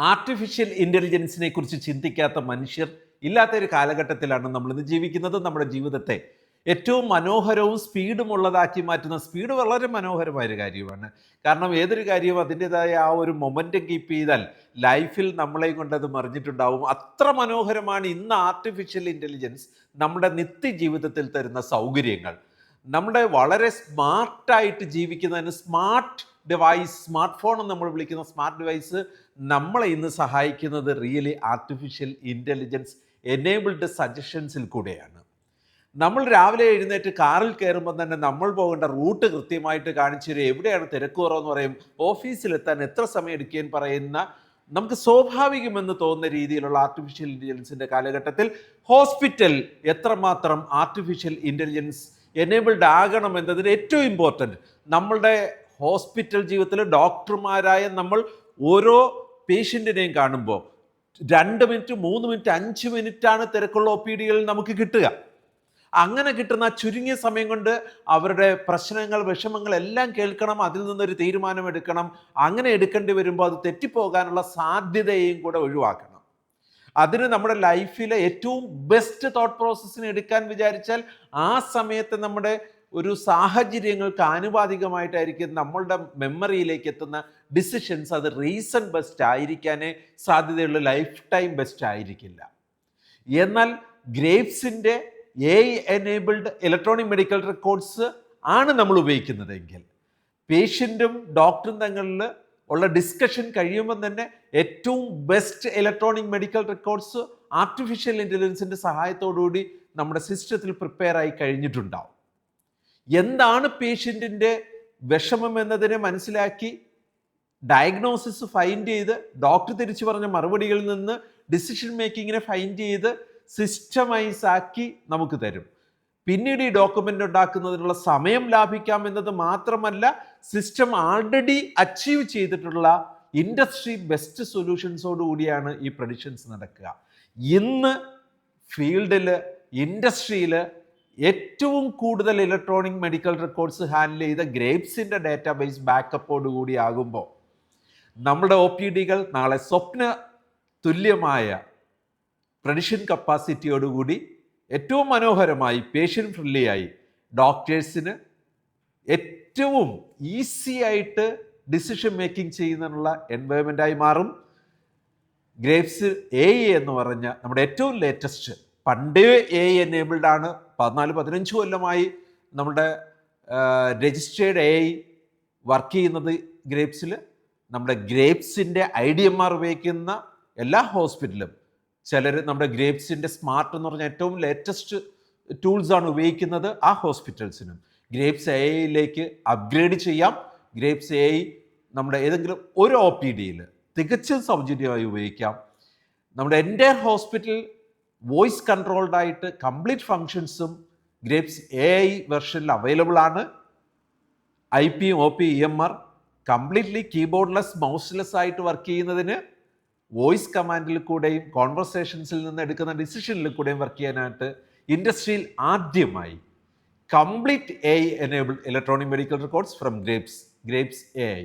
Artificial ഇൻ്റലിജൻസിനെ കുറിച്ച് ചിന്തിക്കാത്ത മനുഷ്യർ ഇല്ലാത്ത ഒരു കാലഘട്ടത്തിലാണ് നമ്മളിന്ന് ജീവിക്കുന്നത്. നമ്മുടെ ജീവിതത്തെ ഏറ്റവും മനോഹരവും സ്പീഡുമുള്ളതാക്കി മാറ്റുന്ന സ്പീഡ് വളരെ മനോഹരമായൊരു കാര്യമാണ്. കാരണം ഏതൊരു കാര്യവും അതിൻ്റെതായ ആ ഒരു മൊമെൻറ്റം കീപ്പ് ചെയ്താൽ ലൈഫിൽ നമ്മളെയും കൊണ്ടത് മറിഞ്ഞിട്ടുണ്ടാവും. അത്ര മനോഹരമാണ് ഇന്ന് ആർട്ടിഫിഷ്യൽ ഇൻ്റലിജൻസ് നമ്മുടെ നിത്യജീവിതത്തിൽ തരുന്ന സൗകര്യങ്ങൾ. നമ്മുടെ വളരെ സ്മാർട്ടായിട്ട് ജീവിക്കുന്നതിന് സ്മാർട്ട് ഫോൺ എന്ന് നമ്മൾ വിളിക്കുന്ന സ്മാർട്ട് ഡിവൈസ് നമ്മളെ ഇന്ന് സഹായിക്കുന്നത് റിയലി ആർട്ടിഫിഷ്യൽ ഇൻ്റലിജൻസ് എനേബിൾഡ് സജഷൻസിൽ കൂടെയാണ്. നമ്മൾ രാവിലെ എഴുന്നേറ്റ് കാറിൽ കയറുമ്പോൾ തന്നെ നമ്മൾ പോകേണ്ട റൂട്ട് കൃത്യമായിട്ട് കാണിച്ചു തരും. എവിടെയാണ് തിരക്ക് കുറവെന്ന് പറയും, ഓഫീസിലെത്താൻ എത്ര സമയം എടുക്കുകയെന്ന് പറയുന്ന നമുക്ക് സ്വാഭാവികമെന്ന് തോന്നുന്ന രീതിയിലുള്ള ആർട്ടിഫിഷ്യൽ ഇൻ്റലിജൻസിൻ്റെ കാലഘട്ടത്തിൽ ഹോസ്പിറ്റൽ എത്രമാത്രം ആർട്ടിഫിഷ്യൽ ഇൻ്റലിജൻസ് എനേബിൾഡ് ആകണം എന്നതിന് ഏറ്റവും ഇമ്പോർട്ടൻറ്റ് നമ്മളുടെ ഹോസ്പിറ്റൽ ജീവിതത്തിൽ ഡോക്ടർമാരായ നമ്മൾ ഓരോ പേഷ്യൻറ്റിനെയും കാണുമ്പോൾ 2 മിനിറ്റ് 3 മിനിറ്റ് 5 മിനിറ്റാണ് തിരക്കുള്ള OPDകളിൽ നമുക്ക് കിട്ടുക. അങ്ങനെ കിട്ടുന്ന ചുരുങ്ങിയ സമയം കൊണ്ട് അവരുടെ പ്രശ്നങ്ങൾ വിഷമങ്ങൾ എല്ലാം കേൾക്കണം, അതിൽ നിന്നൊരു തീരുമാനമെടുക്കണം. അങ്ങനെ എടുക്കേണ്ടി വരുമ്പോൾ അത് തെറ്റിപ്പോകാനുള്ള സാധ്യതയും കൂടെ ഒഴിവാക്കണം. അതിന് നമ്മുടെ ലൈഫിലെ ഏറ്റവും ബെസ്റ്റ് തോട്ട് പ്രോസസ്സിന് എടുക്കാൻ വിചാരിച്ചാൽ ആ സമയത്ത് നമ്മുടെ ഒരു സാഹചര്യങ്ങൾക്ക് ആനുപാതികമായിട്ടായിരിക്കും നമ്മളുടെ മെമ്മറിയിലേക്ക് എത്തുന്ന ഡിസിഷൻസ് അത് റീസൺ ബെസ്റ്റ് ആയിരിക്കാനേ സാധ്യതയുള്ള, ലൈഫ് ടൈം ബെസ്റ്റ് ആയിരിക്കില്ല. എന്നാൽ ഗ്രേപ്സിൻ്റെ AI enabled electronic medical records ആണ് നമ്മൾ ഉപയോഗിക്കുന്നതെങ്കിൽ പേഷ്യൻറ്റും ഡോക്ടറും തങ്ങളിൽ ഉള്ള ഡിസ്കഷൻ കഴിയുമ്പോൾ തന്നെ ഏറ്റവും best electronic medical records artificial ഇൻ്റലിജൻസിൻ്റെ സഹായത്തോടുകൂടി നമ്മുടെ സിസ്റ്റത്തിൽ പ്രിപ്പയർ ആയി കഴിഞ്ഞിട്ടുണ്ടാവും. എന്താണ് പേഷ്യൻറ്റിൻ്റെ വിഷമം എന്നതിനെ മനസ്സിലാക്കി ഡയഗ്നോസിസ് ഫൈൻഡ് ചെയ്ത് ഡോക്ടർ തിരിച്ചു പറഞ്ഞ മറുപടികളിൽ നിന്ന് ഡിസിഷൻ മേക്കിങ്ങിനെ ഫൈൻഡ് ചെയ്ത് സിസ്റ്റമൈസ് ആക്കി നമുക്ക് തരും. പിന്നീട് ഈ ഡോക്യുമെൻ്റ് ഉണ്ടാക്കുന്നതിനുള്ള സമയം ലാഭിക്കാം എന്നത് മാത്രമല്ല, സിസ്റ്റം ആൾറെഡി അച്ചീവ് ചെയ്തിട്ടുള്ള ഇൻഡസ്ട്രി ബെസ്റ്റ് സൊല്യൂഷൻസോടുകൂടിയാണ് ഈ പ്രഡിക്ഷൻസ് നടക്കുക. ഇന്ന് ഫീൽഡിൽ ഇൻഡസ്ട്രിയിൽ ഏറ്റവും കൂടുതൽ ഇലക്ട്രോണിക് മെഡിക്കൽ റെക്കോർഡ്സ് ഹാൻഡിൽ ചെയ്ത ഗ്രേപ്സിൻ്റെ ഡാറ്റാബേസ് ബാക്കപ്പോട് കൂടി ആകുമ്പോൾ നമ്മുടെ OPDകൾ നാളെ സ്വപ്ന തുല്യമായ പ്രഡിഷൻ കപ്പാസിറ്റിയോടുകൂടി ഏറ്റവും മനോഹരമായി പേഷ്യൻ്റ് ഫ്രണ്ട്ലി ആയി ഡോക്ടേഴ്സിന് ഏറ്റവും ഈസി ആയിട്ട് ഡിസിഷൻ മേക്കിംഗ് ചെയ്യുന്നതിനുള്ള എൻവയോൺമെൻറ്റായി മാറും. ഗ്രേപ്സ് AI എന്ന് പറഞ്ഞ നമ്മുടെ ഏറ്റവും ലേറ്റസ്റ്റ്, പണ്ടേ AI എനേബിൾഡ് ആണ്. 14-15 കൊല്ലമായി നമ്മുടെ രജിസ്റ്റേർഡ് AI വർക്ക് ചെയ്യുന്നത് ഗ്രേപ്സിൽ. നമ്മുടെ ഗ്രേപ്സിൻ്റെ IDMR ഉപയോഗിക്കുന്ന എല്ലാ ഹോസ്പിറ്റലും, ചിലർ നമ്മുടെ ഗ്രേപ്സിൻ്റെ സ്മാർട്ട് എന്ന് പറഞ്ഞാൽ ഏറ്റവും ലേറ്റസ്റ്റ് ടൂൾസാണ് ഉപയോഗിക്കുന്നത്. ആ ഹോസ്പിറ്റൽസിനും ഗ്രേപ്സ് AIയിലേക്ക് അപ്ഗ്രേഡ് ചെയ്യാം. ഗ്രേപ്സ് AI നമ്മുടെ ഏതെങ്കിലും ഒരു OPDയിൽ തികച്ചും സൗജന്യമായി ഉപയോഗിക്കാം. നമ്മുടെ എൻ്റയർ ഹോസ്പിറ്റൽ വോയിസ് കൺട്രോൾഡ് ആയിട്ട് കംപ്ലീറ്റ് ഫങ്ഷൻസും ഗ്രേപ്സ് AI വെർഷനിൽ അവൈലബിൾ ആണ്. IP, OP, EMR കംപ്ലീറ്റ്ലി കീബോർഡ്ലെസ് മൗസ്ലെസ് ആയിട്ട് വർക്ക് ചെയ്യുന്നതിന് വോയിസ് കമാൻഡിൽ കൂടെയും കോൺവെർസേഷൻസിൽ നിന്ന് എടുക്കുന്ന ഡിസിഷനിൽ കൂടെയും വർക്ക് ചെയ്യാനായിട്ട് ഇൻഡസ്ട്രിയിൽ ആദ്യമായി complete AI enabled electronic medical records from grapes AI.